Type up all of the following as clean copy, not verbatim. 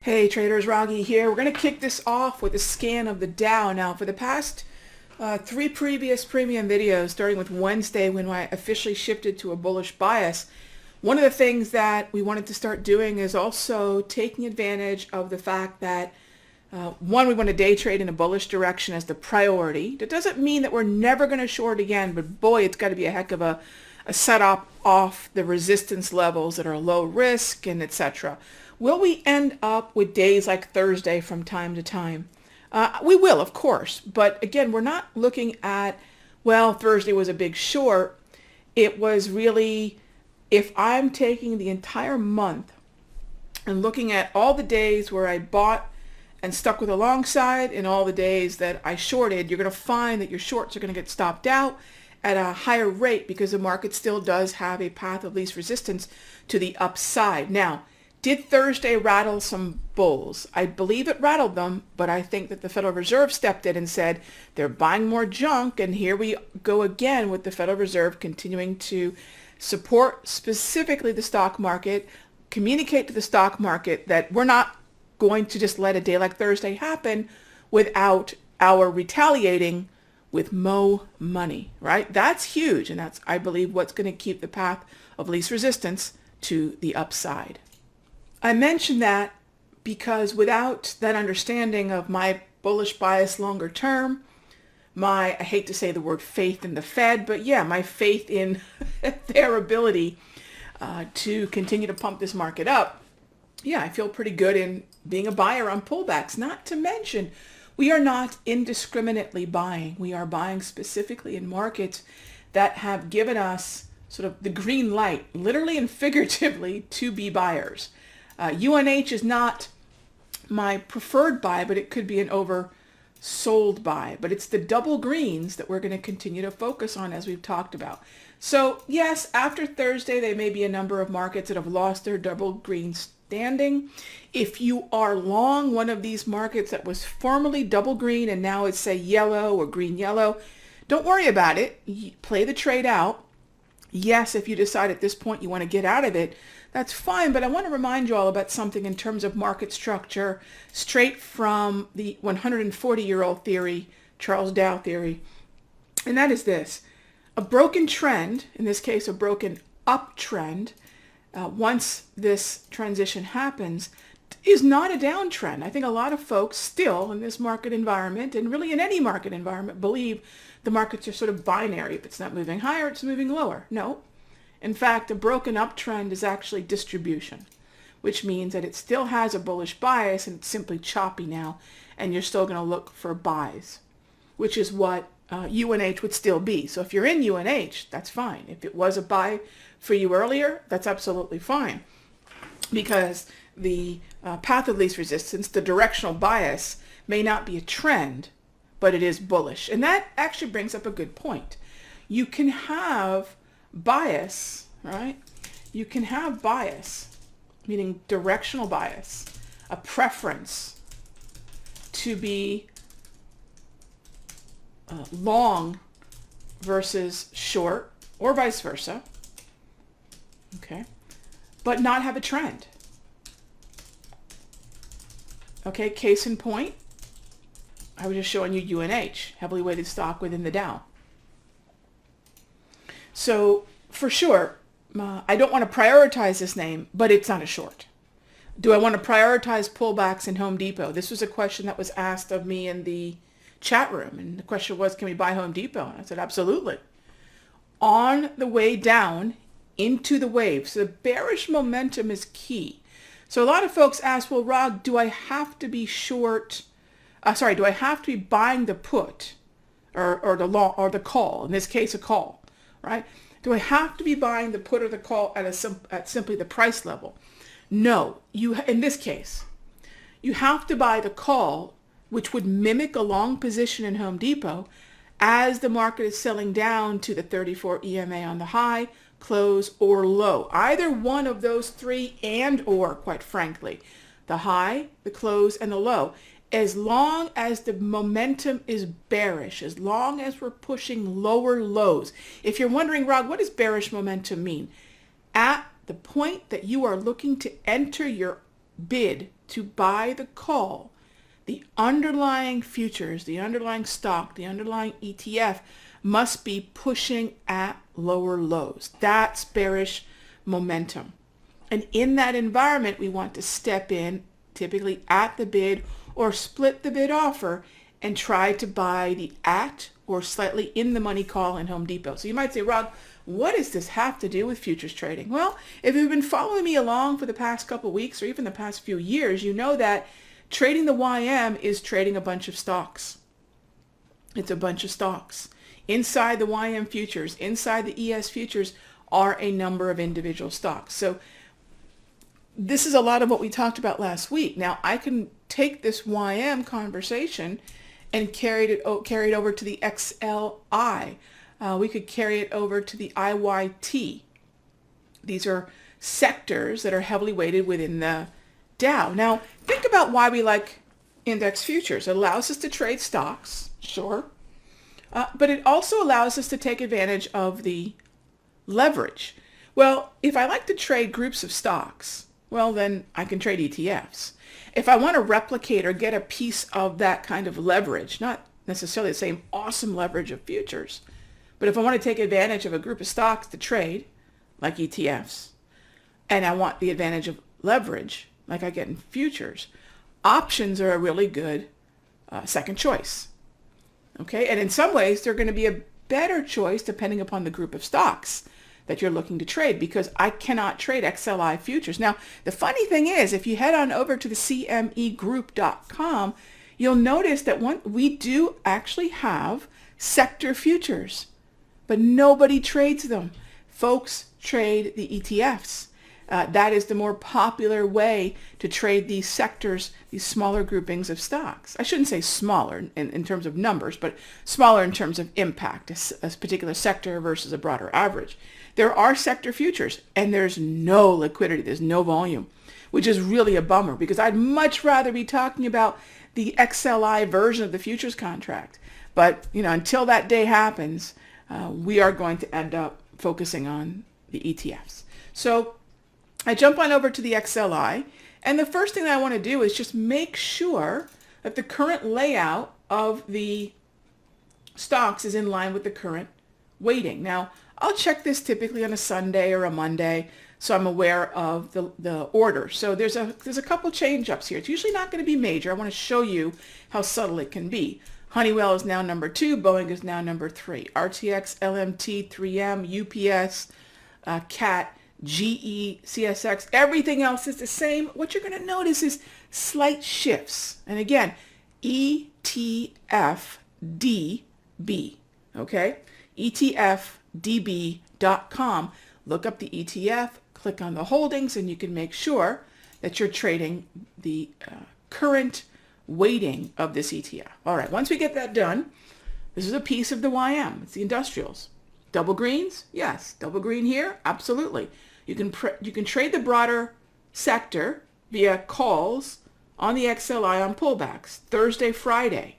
Hey traders, Raghi here. We're going to kick this off with a scan of the Dow. Now, for the past three previous premium videos, starting with Wednesday when I officially shifted to a bullish bias, one of the things that we wanted to start doing is also taking advantage of the fact that one, we want to day trade in a bullish direction as the priority. That doesn't mean that we're never going to short again, but boy, it's got to be a heck of a setup off the resistance levels that are low risk and etc. Will we end up with days like Thursday from time to time? We will, of course, but again, we're not looking at, well, Thursday was a big short. It was really, if I'm taking the entire month and looking at all the days where I bought and stuck with a long side and all the days that I shorted, you're going to find that your shorts are going to get stopped out at a higher rate because the market still does have a path of least resistance to the upside. Now, did Thursday rattle some bulls? I believe it rattled them, but I think that the Federal Reserve stepped in and said they're buying more junk, and here we go again with the Federal Reserve continuing to support specifically the stock market, communicate to the stock market that we're not going to just let a day like Thursday happen without our retaliating with mo money, right? That's huge, and that's, I believe, what's going to keep the path of least resistance to the upside. I mention that because without that understanding of my bullish bias longer term, I hate to say the word faith in the Fed, but yeah, my faith in their ability to continue to pump this market up, yeah, I feel pretty good in being a buyer on pullbacks. Not to mention, we are not indiscriminately buying. We are buying specifically in markets that have given us sort of the green light, literally and figuratively, to be buyers. UNH is not my preferred buy, but it could be an oversold buy. But it's the double greens that we're going to continue to focus on, as we've talked about. So yes, after Thursday, there may be a number of markets that have lost their double green standing. If you are long one of these markets that was formerly double green and now it's, say, yellow or green yellow, don't worry about it. Play the trade out. Yes, if you decide at this point you want to get out of it, that's fine. But I want to remind you all about something in terms of market structure, straight from the 140-year-old theory, Charles Dow theory. And that is this: a broken trend, in this case a broken uptrend, once this transition happens, is not a downtrend. I think a lot of folks still in this market environment, and really in any market environment, believe the markets are sort of binary. If it's not moving higher, it's moving lower. No. In fact, a broken uptrend is actually distribution, which means that it still has a bullish bias and it's simply choppy now, and you're still going to look for buys, which is what UNH would still be. So if you're in UNH, that's fine. If it was a buy for you earlier, that's absolutely fine, because the path of least resistance, the directional bias, may not be a trend, but it is bullish. And that actually brings up a good point. You can have bias, right? You can have bias, meaning directional bias, a preference to be long versus short, or vice versa, okay, but not have a trend. Okay, case in point, I was just showing you UNH, heavily weighted stock within the Dow. So for sure, I don't want to prioritize this name, but it's not a short. Do I want to prioritize pullbacks in Home Depot? This was a question that was asked of me in the chat room, and the question was, can we buy Home Depot? And I said, absolutely. On the way down into the wave. So the bearish momentum is key. So a lot of folks ask, well, Rog, do I have to be short? Do I have to be buying the put or the long or the call? In this case, a call, right? Do I have to be buying the put or the call at simply the price level? No. In this case, you have to buy the call, which would mimic a long position in Home Depot, as the market is selling down to the 34 EMA on the high, close, or low. Either one of those three, and or, quite frankly, the high, the close, and the low. As long as the momentum is bearish, as long as we're pushing lower lows. If you're wondering, Rog, what does bearish momentum mean? At the point that you are looking to enter your bid to buy the call, the underlying futures, the underlying stock, the underlying ETF must be pushing at lower lows. That's bearish momentum. And in that environment, we want to step in typically at the bid or split the bid offer and try to buy the at or slightly in the money call in Home Depot. So you might say, Rob, what does this have to do with futures trading? Well, if you've been following me along for the past couple of weeks or even the past few years, you know that trading the YM is trading a bunch of stocks. It's a bunch of stocks. Inside the YM futures, inside the ES futures are a number of individual stocks. So this is a lot of what we talked about last week. Now I can take this YM conversation and carry it over to the XLI. We could carry it over to the IYT. These are sectors that are heavily weighted within the Dow. Now, think about why we like index futures. It allows us to trade stocks, sure, but it also allows us to take advantage of the leverage. Well, if I like to trade groups of stocks, well, then I can trade ETFs. If I want to replicate or get a piece of that kind of leverage, not necessarily the same awesome leverage of futures, but if I want to take advantage of a group of stocks to trade, like ETFs, and I want the advantage of leverage, like I get in futures, options are a really good second choice. Okay, and in some ways, they're going to be a better choice depending upon the group of stocks that you're looking to trade, because I cannot trade XLI futures. Now, the funny thing is, if you head on over to the cmegroup.com, you'll notice that we do actually have sector futures, but nobody trades them. Folks trade the ETFs. That is the more popular way to trade these sectors, these smaller groupings of stocks. I shouldn't say smaller in terms of numbers, but smaller in terms of impact, a particular sector versus a broader average. There are sector futures, and there's no liquidity, there's no volume, which is really a bummer, because I'd much rather be talking about the XLI version of the futures contract. But until that day happens, we are going to end up focusing on the ETFs. So I jump on over to the XLI, and the first thing that I want to do is just make sure that the current layout of the stocks is in line with the current weighting. Now, I'll check this typically on a Sunday or a Monday, so I'm aware of the order. So there's a couple change ups here. It's usually not going to be major. I want to show you how subtle it can be. Honeywell is now number 2. Boeing is now number 3. RTX, LMT, 3M, UPS, CAT, GE, CSX, everything else is the same. What you're going to notice is slight shifts. And again, ETFDB, okay? ETFDB.com. Look up the ETF, click on the holdings, and you can make sure that you're trading the current weighting of this ETF. All right, once we get that done, this is a piece of the YM. It's the industrials. Double greens? Yes. Double green here? Absolutely. You can trade the broader sector via calls on the XLI on pullbacks, Thursday, Friday,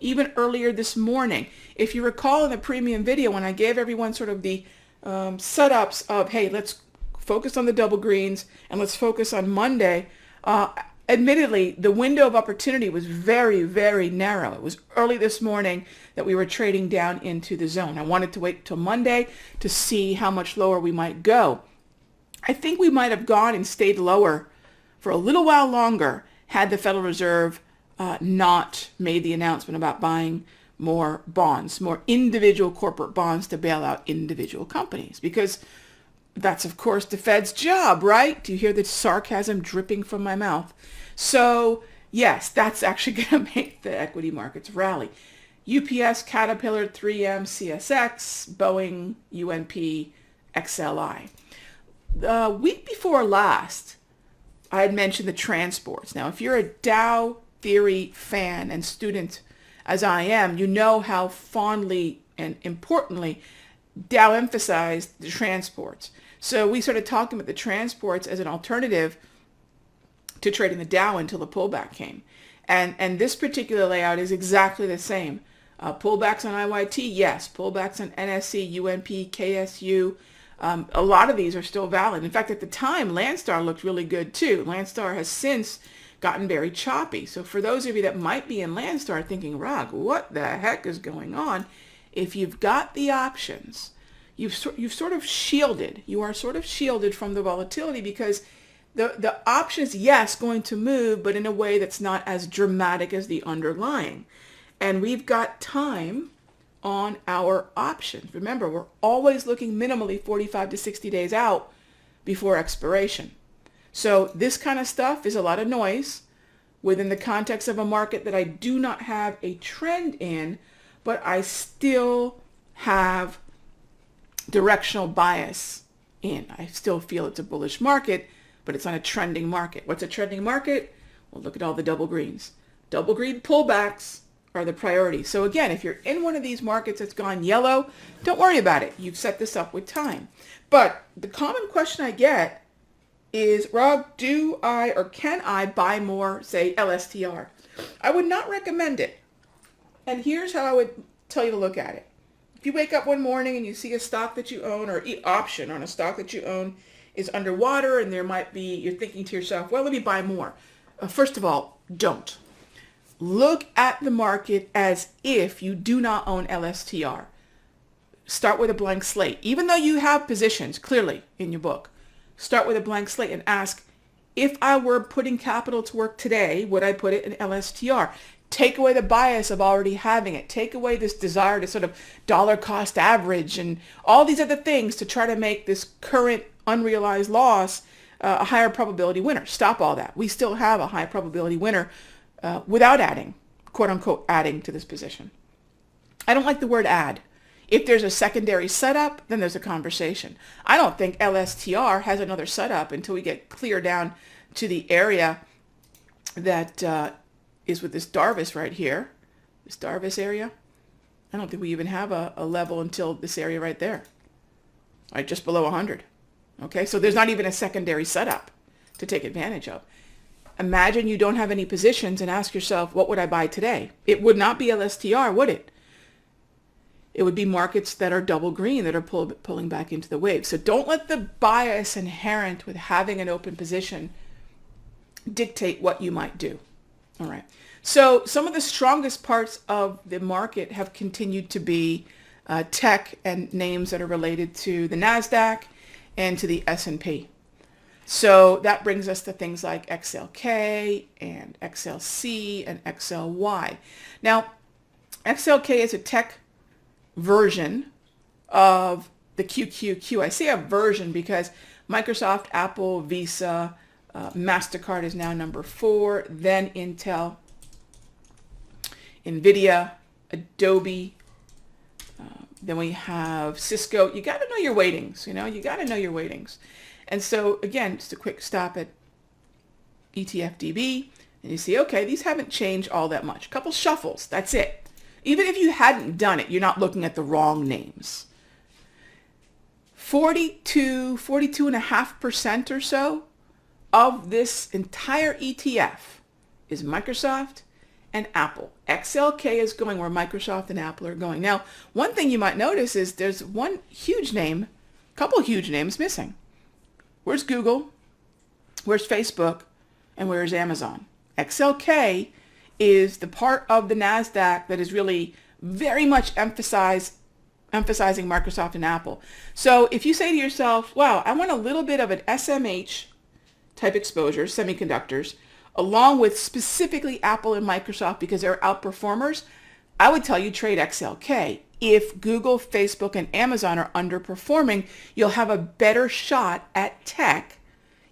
even earlier this morning. If you recall in the premium video when I gave everyone sort of the setups of, hey, let's focus on the double greens and let's focus on Monday, admittedly, the window of opportunity was very, very narrow. It was early this morning that we were trading down into the zone. I wanted to wait till Monday to see how much lower we might go. I think we might have gone and stayed lower for a little while longer had the Federal Reserve not made the announcement about buying more bonds, more individual corporate bonds to bail out individual companies, because that's, of course, the Fed's job, right? Do you hear the sarcasm dripping from my mouth? So, yes, that's actually going to make the equity markets rally. UPS, Caterpillar, 3M, CSX, Boeing, UNP, XLI. The week before last, I had mentioned the transports. Now, if you're a Dow theory fan and student, as I am, you know how fondly and importantly Dow emphasized the transports. So we started talking about the transports as an alternative to trading the Dow until the pullback came. And this particular layout is exactly the same. Pullbacks on IYT, yes. Pullbacks on NSC, UNP, KSU. A lot of these are still valid. In fact, at the time, Landstar looked really good too. Landstar has since gotten very choppy. So for those of you that might be in Landstar thinking, Rog, what the heck is going on? If you've got the options, you've sort of shielded. You are sort of shielded from the volatility because the option is, yes, going to move, but in a way that's not as dramatic as the underlying. And we've got time on our options. Remember, we're always looking minimally 45 to 60 days out before expiration. So this kind of stuff is a lot of noise within the context of a market that I do not have a trend in, but I still have directional bias in. I still feel it's a bullish market, but it's on a trending market. What's a trending market? Well, look at all the double greens. Double green pullbacks are the priority. So again, if you're in one of these markets that's gone yellow, don't worry about it. You've set this up with time. But the common question I get is, Rob, do I or can I buy more, say, LSTR? I would not recommend it. And here's how I would tell you to look at it. If you wake up one morning and you see a stock that you own or option on a stock that you own is underwater and there might be, you're thinking to yourself, well, let me buy more. First of all, don't. Look at the market as if you do not own LSTR. Start with a blank slate. Even though you have positions clearly in your book, start with a blank slate and ask, if I were putting capital to work today, would I put it in LSTR? Take away the bias of already having it. Take away this desire to sort of dollar cost average and all these other things to try to make this current unrealized loss a higher probability winner. Stop all that. We still have a high probability winner without adding, quote unquote, adding to this position. I don't like the word add. If there's a secondary setup, then there's a conversation. I don't think LSTR has another setup until we get clear down to the area that is with this Darvis right here, this Darvis area. I don't think we even have a level until this area right there, right, just below 100. Okay, so there's not even a secondary setup to take advantage of. Imagine you don't have any positions and ask yourself, what would I buy today? It would not be LSTR, would it? It would be markets that are double green that are pulling back into the wave. So don't let the bias inherent with having an open position dictate what you might do. All right. So some of the strongest parts of the market have continued to be tech and names that are related to the NASDAQ and to the S&P. So that brings us to things like XLK and XLC and XLY. Now, XLK is a tech version of the QQQ. I say a version because Microsoft, Apple, Visa, MasterCard is now number 4, then Intel, NVIDIA, Adobe, then we have Cisco. You got to know your weightings, you got to know your weightings. And so again, just a quick stop at ETFDB and you see, okay, these haven't changed all that much. A couple shuffles, that's it. Even if you hadn't done it, you're not looking at the wrong names. 42.5% or so of this entire ETF is Microsoft and Apple. XLK is going where Microsoft and Apple are going. Now, one thing you might notice is there's one huge name, a couple huge names missing. Where's Google? Where's Facebook? And where's Amazon? XLK is the part of the NASDAQ that is really very much emphasizing Microsoft and Apple. So if you say to yourself, wow, I want a little bit of an SMH type exposure, semiconductors, along with specifically Apple and Microsoft because they're outperformers, I would tell you trade XLK. If Google, Facebook, and Amazon are underperforming, you'll have a better shot at tech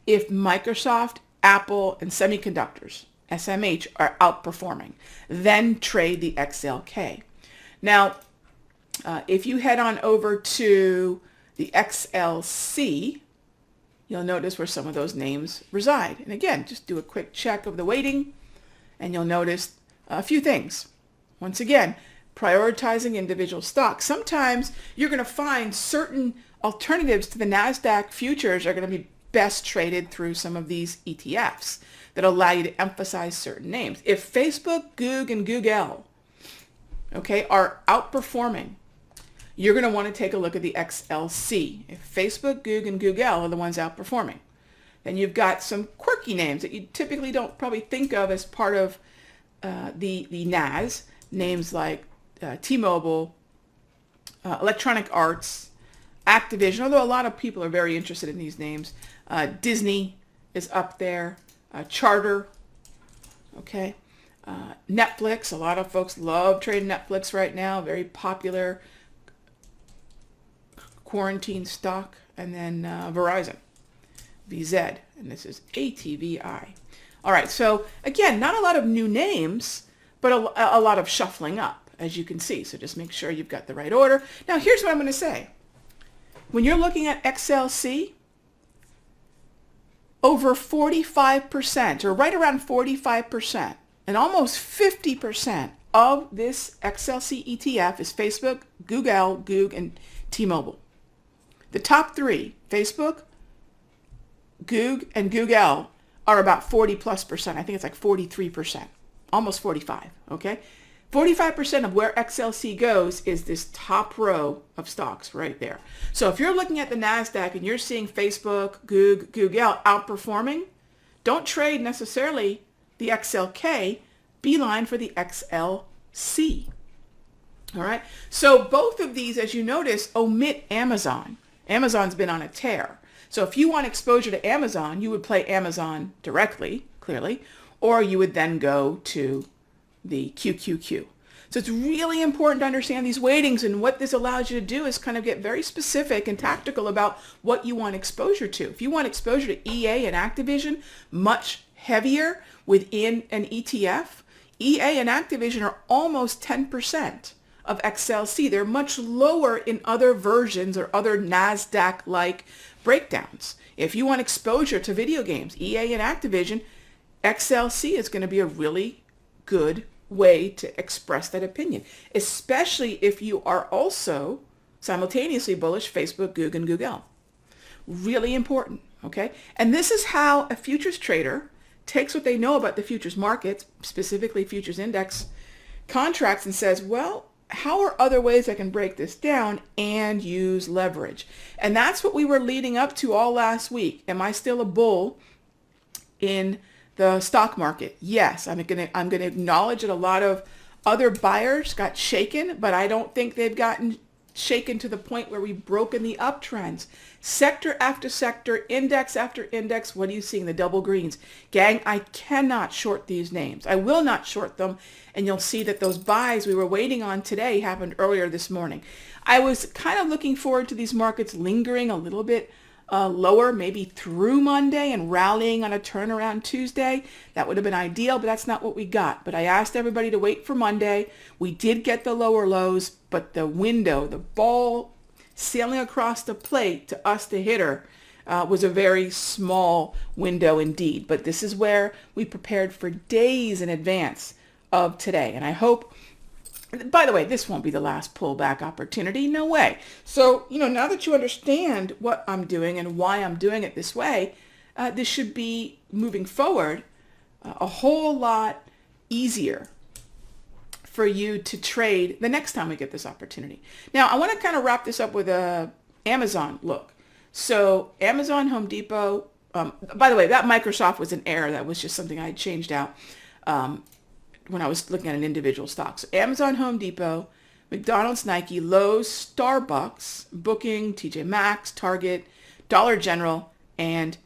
if Microsoft, Apple, and semiconductors, SMH, are outperforming. Then trade the XLK. Now, if you head on over to the XLC, you'll notice where some of those names reside. And again, just do a quick check of the weighting, and you'll notice a few things. Once again, prioritizing individual stocks. Sometimes you're going to find certain alternatives to the NASDAQ futures are going to be best traded through some of these ETFs that allow you to emphasize certain names. If Facebook, Goog, and Google, okay, are outperforming, you're going to want to take a look at the XLC. If Facebook, Goog, and Google are the ones outperforming, Then you've got some quirky names that you typically don't probably think of as part of the NAS, names like T-Mobile, Electronic Arts, Activision, although a lot of people are very interested in these names. Disney is up there, Charter, okay. Netflix, a lot of folks love trading Netflix right now, very popular quarantine stock. And then Verizon, VZ, and this is ATVI. All right, so again, not a lot of new names, but a lot of shuffling up, as you can see. So just make sure you've got the right order. Now, here's what I'm going to say. When you're looking at XLC, over 45%, or right around 45%, and almost 50% of this XLC ETF is Facebook, Google, Goog, and T-Mobile. The top three, Facebook, Goog, and Google, are about 40+%. I think it's like 43%, almost 45, okay? 45% of where XLC goes is this top row of stocks right there. So if you're looking at the NASDAQ and you're seeing Facebook, Goog, Google outperforming, don't trade necessarily the XLK, beeline for the XLC. All right. So both of these, as you notice, omit Amazon. Amazon's been on a tear. So if you want exposure to Amazon, you would play Amazon directly, clearly, or you would then go to the QQQ. So it's really important to understand these weightings, and what this allows you to do is kind of get very specific and tactical about what you want exposure to. If you want exposure to EA and Activision, much heavier within an ETF, EA and Activision are almost 10% of XLC. They're much lower in other versions or other NASDAQ-like breakdowns. If you want exposure to video games, EA and Activision, XLC is going to be a really good way to express that opinion, especially if you are also simultaneously bullish Facebook, Goog, and Google. Really important, okay? And this is how a futures trader takes what they know about the futures markets, specifically futures index contracts, and says, well, how are other ways I can break this down and use leverage? And that's what we were leading up to all last week. Am I still a bull in the stock market? Yes, I'm going to acknowledge that a lot of other buyers got shaken, but I don't think they've gotten shaken to the point where we've broken the uptrends. Sector after sector, index after index, what are you seeing? The double greens. Gang, I cannot short these names. I will not short them, and you'll see that those buys we were waiting on today happened earlier this morning. I was kind of looking forward to these markets lingering a little bit lower, maybe through Monday, and rallying on a turnaround Tuesday. That would have been ideal, but that's not what we got. But I asked everybody to wait for Monday. We did get the lower lows, but the window, the ball sailing across the plate to us, the hitter, was a very small window indeed. But this is where we prepared for days in advance of today. And I hope, by the way, this won't be the last pullback opportunity. No way. So, now that you understand what I'm doing and why I'm doing it this way, this should be, moving forward, a whole lot easier for you to trade the next time we get this opportunity. Now, I want to kind of wrap this up with a Amazon look. So Amazon, Home Depot, by the way, that Microsoft was an error. That was just something I had changed out when I was looking at an individual stock. So Amazon, Home Depot, McDonald's, Nike, Lowe's, Starbucks, Booking, TJ Maxx, Target, Dollar General, and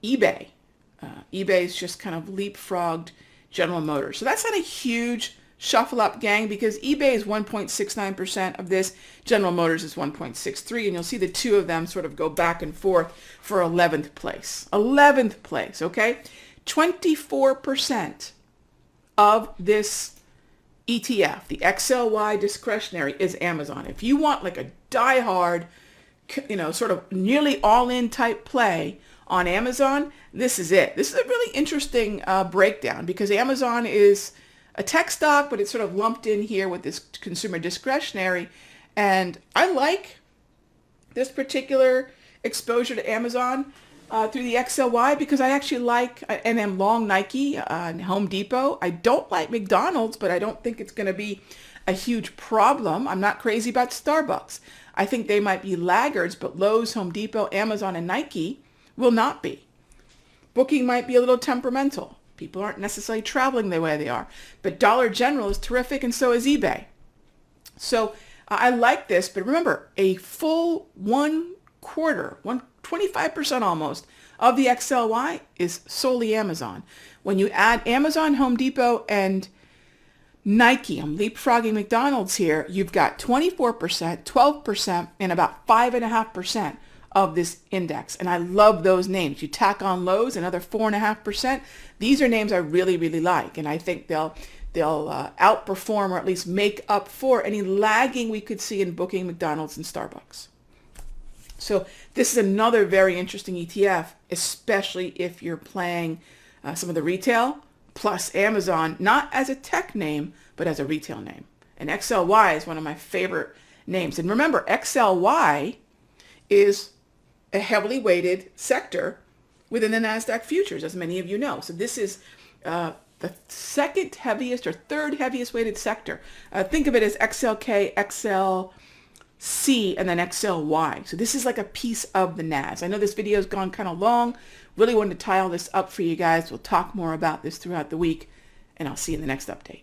eBay. eBay's just kind of leapfrogged General Motors. So that's not a huge shuffle up, gang, because eBay is 1.69% of this. General Motors is 1.63, and you'll see the two of them sort of go back and forth for 11th place. 11th place, okay? 24% of this ETF, the XLY discretionary, is Amazon. If you want like a diehard, sort of nearly all-in type play on Amazon, this is it. This is a really interesting breakdown, because Amazon is a tech stock, but it's sort of lumped in here with this consumer discretionary. And I like this particular exposure to Amazon through the XLY, because I actually like and am long Nike and Home Depot. I don't like McDonald's, but I don't think it's going to be a huge problem. I'm not crazy about Starbucks. I think they might be laggards, but Lowe's, Home Depot, Amazon, and Nike will not be. Booking might be a little temperamental. People aren't necessarily traveling the way they are. But Dollar General is terrific, and so is eBay. So I like this, but remember, a full 25% almost of the XLY is solely Amazon. When you add Amazon, Home Depot, and Nike, I'm leapfrogging McDonald's here, you've got 24%, 12%, and about 5.5% of this index. And I love those names. You tack on Lowe's, another 4.5%. These are names I really, really like, and I think they'll outperform or at least make up for any lagging we could see in Booking, McDonald's, and Starbucks. So this is another very interesting ETF, especially if you're playing some of the retail plus Amazon, not as a tech name, but as a retail name. And XLY is one of my favorite names. And remember, XLY is a heavily weighted sector within the NASDAQ futures, as many of you know. So this is the second heaviest or third heaviest weighted sector. Think of it as XLK, XLC, and then XLY. So this is like a piece of the NAS. I know this video has gone kind of long. Really wanted to tie all this up for you guys. We'll talk more about this throughout the week, and I'll see you in the next update.